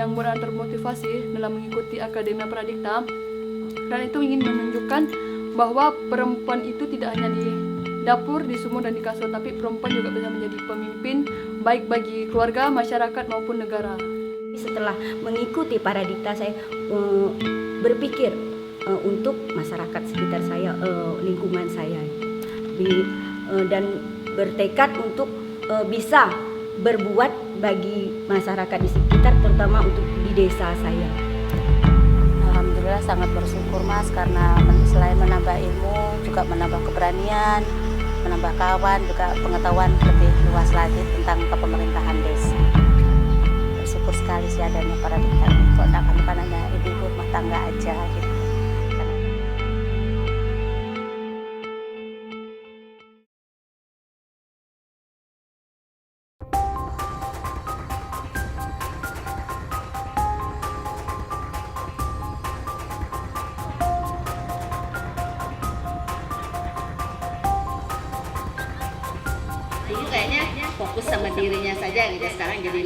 yang mudah termotivasi dalam mengikuti Akademia Pradikta, dan itu ingin menunjukkan bahwa perempuan itu tidak hanya di dapur, di sumur, dan di kasur, tapi perempuan juga bisa menjadi pemimpin baik bagi keluarga, masyarakat maupun negara. Setelah mengikuti Pradikta, saya berpikir untuk masyarakat sekitar saya, lingkungan saya, dan bertekad untuk bisa berbuat bagi masyarakat di sekitar, terutama untuk di desa saya. Alhamdulillah sangat bersyukur Mas, karena selain menambah ilmu juga menambah keberanian, menambah kawan, juga pengetahuan lebih luas lagi tentang kepemerintahan desa. Bersyukur sekali sih adanya Pradikta ini. Kok enggak kan hanya ibu-ibu rumah tangga aja gitu. Dulu kayaknya fokus sama dirinya saja gitu, sekarang jadi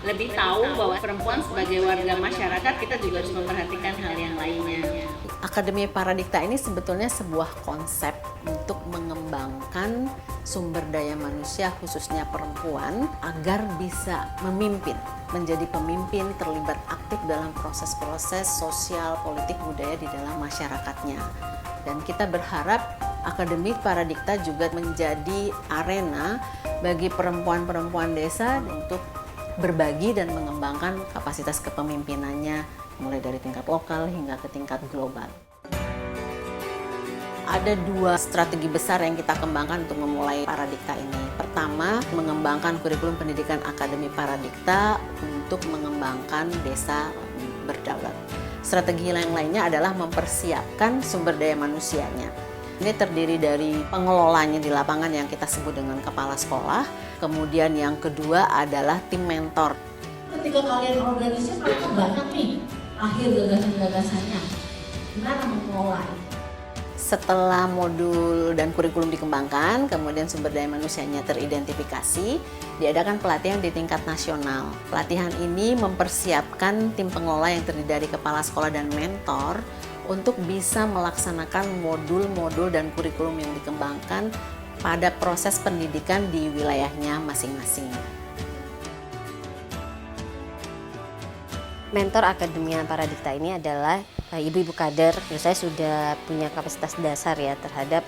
lebih tahu bahwa perempuan sebagai warga masyarakat kita juga harus memperhatikan hal yang lainnya. Akademi Pradikta ini sebetulnya sebuah konsep untuk mengembangkan sumber daya manusia khususnya perempuan agar bisa memimpin, menjadi pemimpin, terlibat aktif dalam proses-proses sosial, politik, budaya di dalam masyarakatnya. Dan kita berharap Akademi Pradikta juga menjadi arena bagi perempuan-perempuan desa untuk berbagi dan mengembangkan kapasitas kepemimpinannya mulai dari tingkat lokal hingga ke tingkat global. Ada dua strategi besar yang kita kembangkan untuk memulai Pradikta ini. Pertama, mengembangkan kurikulum pendidikan Akademi Pradikta untuk mengembangkan desa berdaulat. Strategi yang lainnya adalah mempersiapkan sumber daya manusianya. Ini terdiri dari pengelolanya di lapangan yang kita sebut dengan kepala sekolah. Kemudian yang kedua adalah tim mentor. Ketika kalian organisasi, mereka banyak nih akhir gagasan-gagasannya. Gimana mengelola? Setelah modul dan kurikulum dikembangkan, kemudian sumber daya manusianya teridentifikasi, diadakan pelatihan di tingkat nasional. Pelatihan ini mempersiapkan tim pengelola yang terdiri dari kepala sekolah dan mentor untuk bisa melaksanakan modul-modul dan kurikulum yang dikembangkan pada proses pendidikan di wilayahnya masing-masing. Mentor Akademi Pradikta ini adalah ibu-ibu kader. Saya sudah punya kapasitas dasar ya terhadap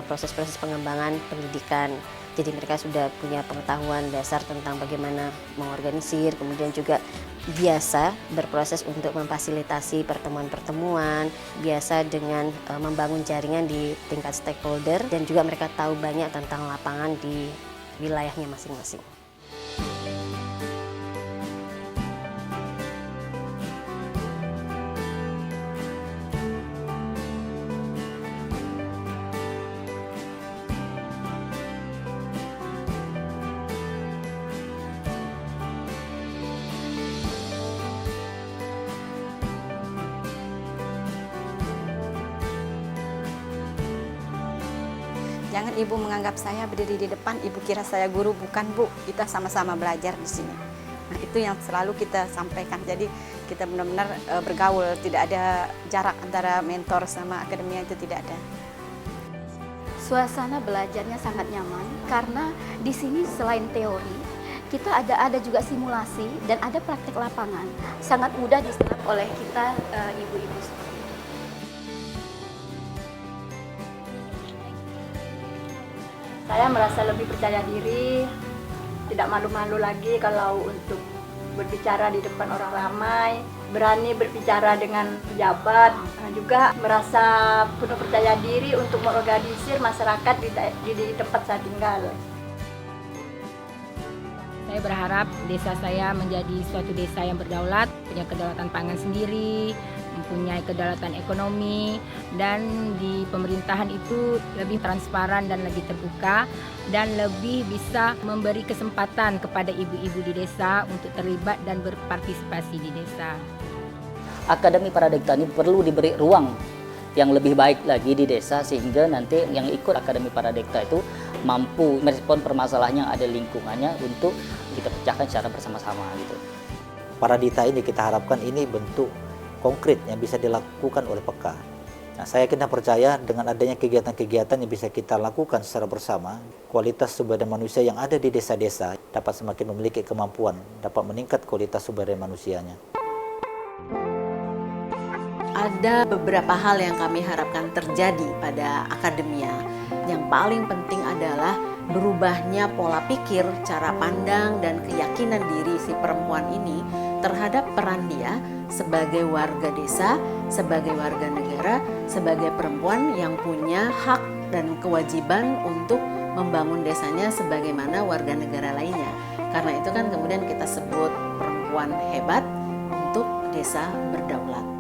proses-proses pengembangan pendidikan. Jadi mereka sudah punya pengetahuan dasar tentang bagaimana mengorganisir, kemudian juga biasa berproses untuk memfasilitasi pertemuan-pertemuan, biasa dengan membangun jaringan di tingkat stakeholder, dan juga mereka tahu banyak tentang lapangan di wilayahnya masing-masing. Jangan ibu menganggap saya berdiri di depan, ibu kira saya guru. Bukan Bu, kita sama-sama belajar di sini. Nah, itu yang selalu kita sampaikan. Jadi kita benar-benar bergaul, tidak ada jarak antara mentor sama akademia, itu tidak ada. Suasana belajarnya sangat nyaman karena di sini selain teori, kita ada juga simulasi dan ada praktek lapangan. Sangat mudah diserap oleh kita ibu-ibu. Saya merasa lebih percaya diri, tidak malu-malu lagi kalau untuk berbicara di depan orang ramai, berani berbicara dengan pejabat, juga merasa penuh percaya diri untuk mengorganisir masyarakat di tempat saya tinggal. Saya berharap desa saya menjadi suatu desa yang berdaulat, punya kedaulatan pangan sendiri, mempunyai kedaulatan ekonomi, dan di pemerintahan itu lebih transparan dan lebih terbuka, dan lebih bisa memberi kesempatan kepada ibu-ibu di desa untuk terlibat dan berpartisipasi di desa. Akademi Pradikta ini perlu diberi ruang yang lebih baik lagi di desa, sehingga nanti yang ikut Akademi Pradikta itu mampu merespon permasalahan yang ada di lingkungannya untuk kita pecahkan secara bersama-sama gitu. Paradita ini kita harapkan ini bentuk konkret yang bisa dilakukan oleh PK. Nah, saya kena percaya dengan adanya kegiatan-kegiatan yang bisa kita lakukan secara bersama, kualitas sumber daya manusia yang ada di desa-desa dapat semakin memiliki kemampuan, dapat meningkat kualitas sumber daya manusianya. Ada beberapa hal yang kami harapkan terjadi pada akademia. Yang paling penting adalah berubahnya pola pikir, cara pandang, dan keyakinan diri si perempuan ini terhadap peran dia sebagai warga desa, sebagai warga negara, sebagai perempuan yang punya hak dan kewajiban untuk membangun desanya sebagaimana warga negara lainnya. Karena itu kan kemudian kita sebut perempuan hebat untuk desa berdaulat.